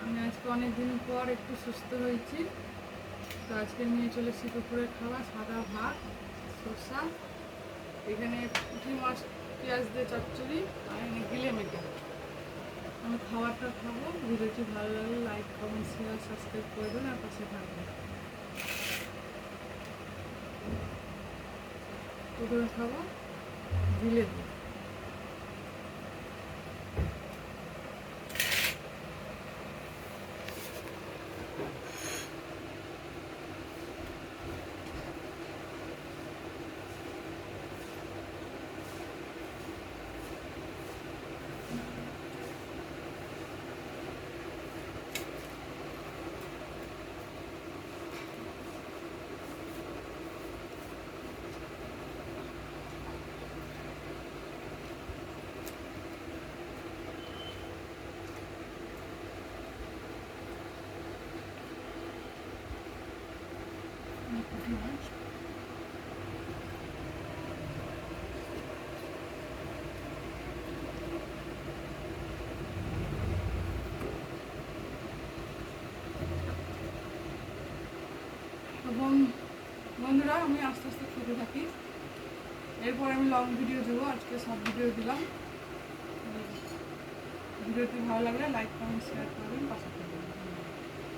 আমি আজকে অনেক দিন পর একটু সুস্থ হয়েছি। তো আজকে নিয়ে চলেছি দুপুরের খাবার, সাদা ভাত, শসা, এখানে পুঁটি মাছ পেঁয়াজ দিয়ে চচ্চড়ি, আর এখানে গিলে মেটে। আমি খাবারটা খাবো। ভিডিওটি ভালো লাগলে লাইক, কমেন্ট, শেয়ার, সাবস্ক্রাইব করে দেবেন আর পাশে থাকবেন। দুপুরে খাবো গিলে দিয়ে। পুঁটি মাছ এবং বন্ধুরা, আমি আস্তে আস্তে খেতে থাকি। এরপর আমি লং ভিডিও দেবো। আজকে সব ভিডিও দিলাম। ভিডিওটি ভালো লাগলে লাইক, কমেন্ট, শেয়ার করবেন, পাশে থাকবেন।